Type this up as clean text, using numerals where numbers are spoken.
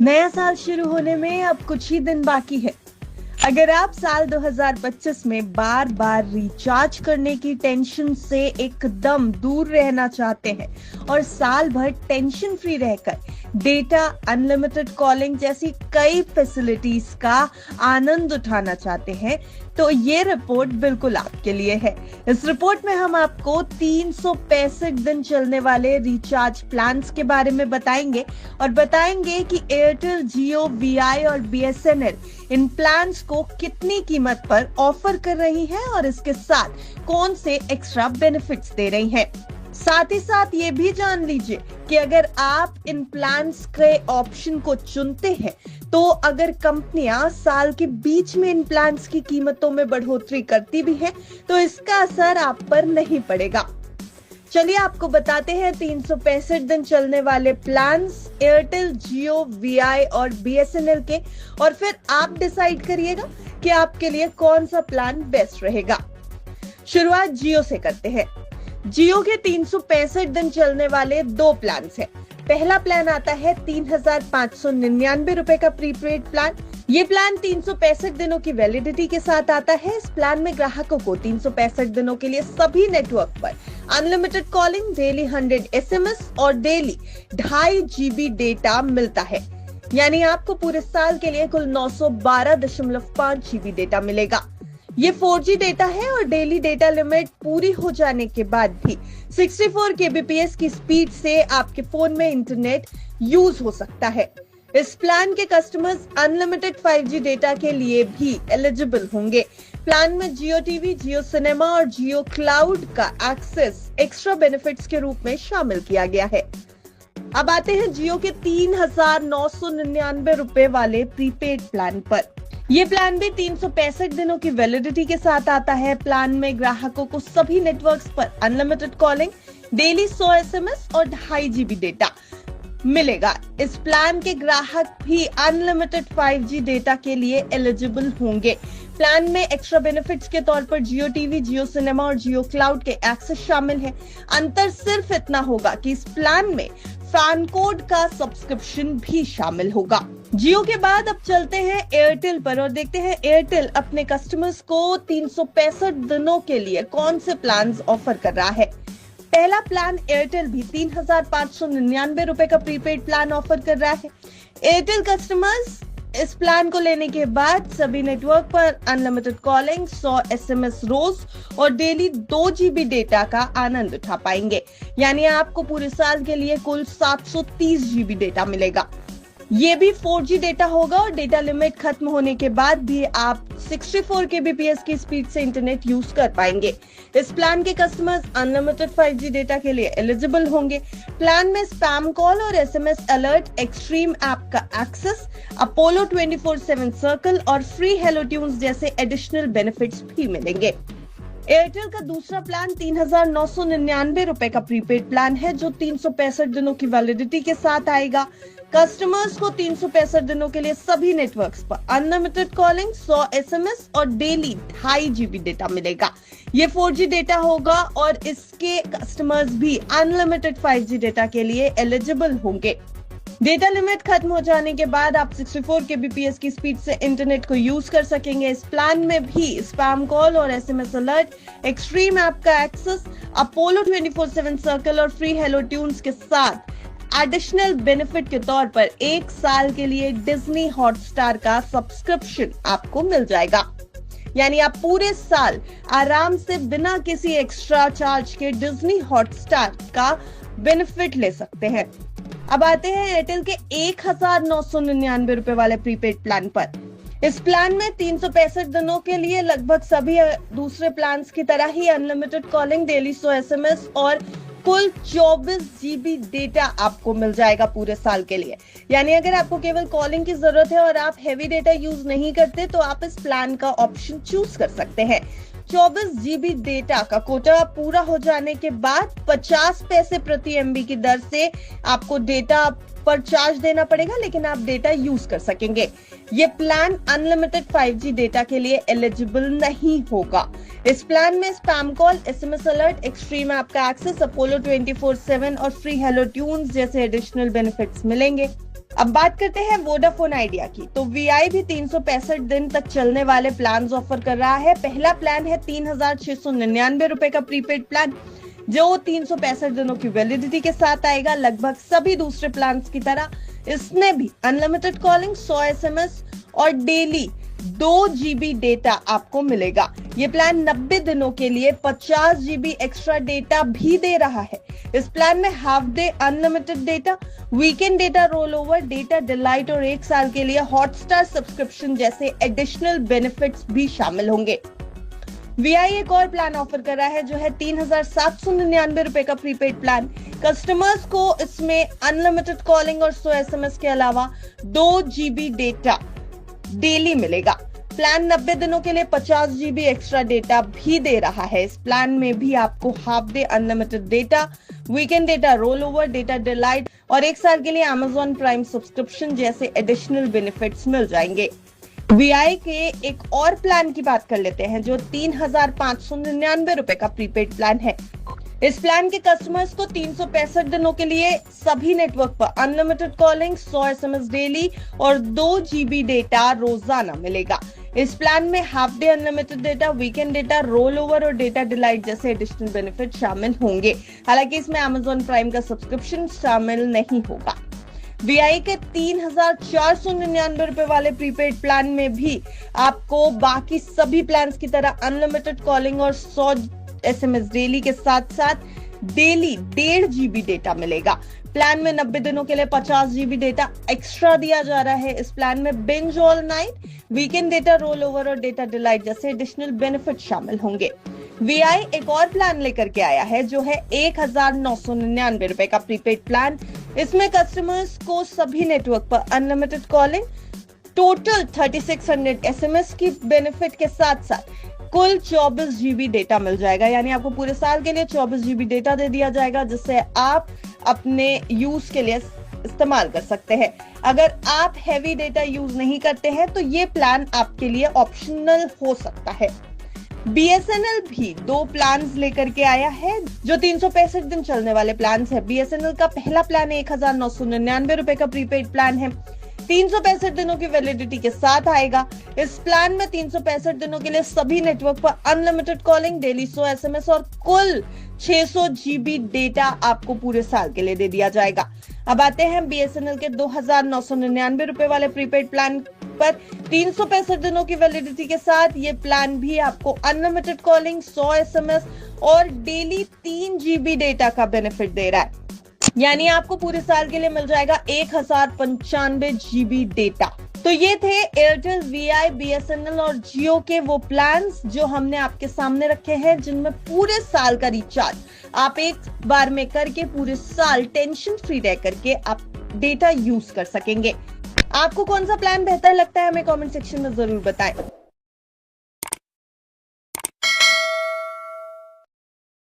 नया साल शुरू होने में अब कुछ ही दिन बाकी है। अगर आप साल 2025 में बार बार रिचार्ज करने की टेंशन से एकदम दूर रहना चाहते हैं और साल भर टेंशन फ्री रहकर डेटा, अनलिमिटेड कॉलिंग जैसी कई फैसिलिटीज का आनंद उठाना चाहते हैं, तो ये रिपोर्ट बिल्कुल आपके लिए है। इस रिपोर्ट में हम आपको 365 दिन चलने वाले रिचार्ज प्लान्स के बारे में बताएंगे और बताएंगे कि एयरटेल, जियो, वीआई और बीएसएनएल इन प्लान्स को कितनी कीमत पर ऑफर कर रही है और इसके साथ कौन से एक्स्ट्रा बेनिफिट्स दे रही है। साथ ही साथ ये भी जान लीजिए कि अगर आप इन प्लान्स के ऑप्शन को चुनते हैं तो अगर कंपनियां साल के बीच में इन प्लान्स की कीमतों में बढ़ोतरी करती भी हैं तो इसका असर आप पर नहीं पड़ेगा। चलिए आपको बताते हैं 365 दिन चलने वाले प्लान्स एयरटेल, जियो, वीआई और बीएसएनएल के, और फिर आप डिसाइड करिएगा कि आपके लिए कौन सा प्लान बेस्ट रहेगा। शुरुआत जियो से करते हैं। जियो के 365 दिन चलने वाले दो प्लान हैं। पहला प्लान आता है 3,599 रुपए का प्रीपेड प्लान। ये प्लान 365 दिनों की वैलिडिटी के साथ आता है। इस प्लान में ग्राहकों को 365 दिनों के लिए सभी नेटवर्क पर अनलिमिटेड कॉलिंग, डेली 100 एसएमएस और डेली 2.5 GB डेटा मिलता है। यानी आपको पूरे साल के लिए कुल 912.5 GB डेटा मिलेगा। ये 4G डेटा है और डेली डेटा लिमिट पूरी हो जाने के बाद भी 64 kbps की स्पीड से आपके फोन में इंटरनेट यूज हो सकता है। इस प्लान के कस्टमर्स अनलिमिटेड 5G डेटा के लिए भी एलिजिबल होंगे। प्लान में जियो टीवी, जियो सिनेमा और जियो क्लाउड का एक्सेस एक्स्ट्रा बेनिफिट्स के रूप में शामिल किया गया है। अब आते हैं जियो के 3,999 रुपए वाले प्रीपेड प्लान पर। ये प्लान भी 365 दिनों की वैलिडिटी के साथ आता है। प्लान में ग्राहकों को सभी नेटवर्क्स पर अनलिमिटेड कॉलिंग, डेली 100 एसएमएस और 2.5 GB डेटा मिलेगा। इस प्लान के ग्राहक भी अनलिमिटेड 5G डेटा के लिए एलिजिबल होंगे। प्लान में एक्स्ट्रा बेनिफिट्स के तौर पर जियो टीवी, जियो सिनेमा और जियो क्लाउड के एक्सेस शामिल है। अंतर सिर्फ इतना होगा कि इस प्लान में फैन कोड का सब्सक्रिप्शन भी शामिल होगा। जियो के बाद अब चलते हैं एयरटेल पर और देखते हैं एयरटेल अपने कस्टमर्स को 365 दिनों के लिए कौन से प्लान्स ऑफर कर रहा है। पहला प्लान एयरटेल भी 3,599 रुपए का प्रीपेड प्लान ऑफर कर रहा है। एयरटेल कस्टमर्स इस प्लान को लेने के बाद सभी नेटवर्क पर अनलिमिटेड कॉलिंग, 100 एसएमएस रोज और डेली 2 GB डेटा का आनंद उठा पाएंगे। यानी आपको पूरे साल के लिए कुल 730 GB डेटा मिलेगा। ये भी 4G डेटा होगा और डेटा लिमिट खत्म होने के बाद भी आप 64 kbps की स्पीड से इंटरनेट यूज कर पाएंगे। इस प्लान के कस्टमर्स अनलिमिटेड 5G डेटा के लिए एलिजिबल होंगे। प्लान में स्पैम कॉल और एसएमएस अलर्ट, एक्सट्रीम ऐप का एक्सेस, अपोलो 24/7 सर्कल और फ्री हेलो ट्यून्स जैसे एडिशनल बेनिफिट्स भी मिलेंगे। एयरटेल का दूसरा प्लान 3,999 रुपए का प्रीपेड प्लान है जो 365 दिनों की वैलिडिटी के साथ आएगा। कस्टमर्स को 365 दिनों के लिए सभी नेटवर्क्स पर अनलिमिटेड कॉलिंग, 100 एसएमएस और डेली 2.5 GB डेटा मिलेगा। ये 4G डेटा होगा और इसके कस्टमर्स भी अनलिमिटेड 5G डेटा के लिए एलिजिबल होंगे। डेटा लिमिट खत्म हो जाने के बाद आप 64 kbps की स्पीड से इंटरनेट को यूज कर सकेंगे। इस प्लान में भी स्पैम कॉल और एसएमएस अलर्ट, एक्सट्रीम ऐप का एक्सेस, अपोलो 24/7 सर्कल और फ्री हेलो ट्यून्स के साथ एडिशनल बेनिफिट के तौर पर 1 साल के लिए डिज्नी हॉटस्टार का सब्सक्रिप्शन आपको मिल जाएगा। यानी आप पूरे साल आराम से बिना किसी एक्स्ट्रा चार्ज के डिज्नी हॉटस्टार का बेनिफिट ले सकते हैं। अब आते हैं एयरटेल के 1,999 रुपए वाले प्रीपेड प्लान पर। इस प्लान में 365 दिनों के लिए लगभग सभी दूसरे प्लान्स की तरह ही अनलिमिटेड कॉलिंग, डेली 100 एसएमएस और कुल 24 GB डेटा आपको मिल जाएगा पूरे साल के लिए। यानी अगर आपको केवल कॉलिंग की जरूरत है और आप हेवी डेटा यूज नहीं करते तो आप इस प्लान का ऑप्शन चूज कर सकते हैं। 24 GB डेटा का कोटा पूरा हो जाने के बाद 50 पैसे प्रति MB की दर से आपको डेटा पर चार्ज देना पड़ेगा, लेकिन आप डेटा यूज कर सकेंगे। ये प्लान अनलिमिटेड 5G डेटा के लिए एलिजिबल नहीं होगा। इस प्लान में spam call, SMS alert, extreme app का एक्सेस, अपोलो 24/7 और फ्री हेलो ट्यून्स जैसे एडिशनल बेनिफिट्स मिलेंगे। अब बात करते हैं वोडाफोन आइडिया की। तो वीआई भी 365 दिन तक चलने वाले प्लान ऑफर कर रहा है। पहला प्लान है 3,699 रुपए का प्रीपेड प्लान, जो 365 दिनों की वैलिडिटी के साथ आएगा। लगभग सभी दूसरे प्लान की तरह इसमें भी अनलिमिटेड कॉलिंग, 100 SMS और डेली 2 GB डेटा आपको मिलेगा। ये प्लान 90 दिनों के लिए 50 GB एक्स्ट्रा डेटा भी दे रहा है। इस प्लान में half day unlimited data, weekend data roll over, data delight और 1 साल के लिए हॉटस्टार सब्सक्रिप्शन जैसे एडिशनल बेनिफिट्स भी शामिल होंगे। वीआई एक और प्लान ऑफर कर रहा है जो है 3,799 रुपए का प्रीपेड प्लान। कस्टमर्स को इसमें अनलिमिटेड कॉलिंग और 100 SMS के अलावा 2 GB डेटा डेली मिलेगा। प्लान 90 दिनों के लिए 50 GB एक्स्ट्रा डेटा भी दे रहा है। इस प्लान में भी आपको half day unlimited data, weekend data roll over, data delight और 1 साल के लिए Amazon प्राइम सब्सक्रिप्शन जैसे एडिशनल बेनिफिट्स मिल जाएंगे। वीआई के एक और प्लान की बात कर लेते हैं जो 3,599 रुपए का प्रीपेड प्लान है। इस प्लान के कस्टमर्स को 365 दिनों के लिए सभी नेटवर्क पर अनलिमिटेड कॉलिंग, 100 SMS डेली और 2 GB डेटा रोजाना मिलेगा। इस प्लान में half day unlimited data, weekend data roll over और डेटा डिलाइट जैसे एडिशनल बेनिफिट शामिल होंगे। हालांकि इसमें Amazon प्राइम का सब्सक्रिप्शन शामिल नहीं होगा। वीआई के 3,499 रुपए वाले प्रीपेड प्लान में भी आपको बाकी सभी प्लान की तरह अनलिमिटेड कॉलिंग और 100 SMS डेली के साथ साथ डेली 1.5 GB डेटा मिलेगा। प्लान में 90 दिनों के लिए 50 GB डेटा एक्स्ट्रा दिया जा रहा है। इस प्लान में binge all night, weekend data roll over और डेटा डिलाइट जैसे एडिशनल बेनिफिट शामिल होंगे। वीआई एक और प्लान लेकर के आया है जो है 1,999 रुपए का प्रीपेड प्लान। इसमें कस्टमर्स को सभी नेटवर्क पर अनलिमिटेड कॉलिंग, टोटल 3600 SMS की बेनिफिट के साथ साथ कुल 24 GB डेटा मिल जाएगा। यानी आपको पूरे साल के लिए 24 GB डेटा दे दिया जाएगा, जिससे आप अपने यूज के लिए इस्तेमाल कर सकते हैं। अगर आप हैवी डेटा यूज नहीं करते हैं तो ये प्लान आपके लिए ऑप्शनल हो सकता है। BSNL भी 2 प्लान्स लेकर के आया है जो 365 दिन चलने वाले प्लान्स है। BSNL का पहला प्लान 1,999 रुपए का प्रीपेड प्लान है, 365 दिनों की वैलिडिटी के साथ आएगा। इस प्लान में 365 दिनों के लिए सभी नेटवर्क पर अनलिमिटेड कॉलिंग, डेली 100 SMS और कुल 600 GB डेटा आपको पूरे साल के लिए दे दिया जाएगा। अब आते हैं BSNL के 2,999 रुपए वाले प्रीपेड प्लान पर। 365 दिनों की वैलिडिटी के साथ ये प्लान भी आपको अनलिमिटेड कॉलिंग, 100 SMS और डेली 3 GB डेटा का बेनिफिट दे रहा है। यानी आपको पूरे साल के लिए मिल जाएगा 1,095 GB डेटा। तो ये थे एयरटेल, वीआई, BSNL और जियो के वो प्लान्स जो हमने आपके सामने रखे हैं, जिनमें पूरे साल का रिचार्ज आप एक बार में करके पूरे साल टेंशन फ्री रह करके आप डेटा यूज कर सकेंगे। आपको कौन सा प्लान बेहतर लगता है हमें कमेंट सेक्शन में जरूर बताएं।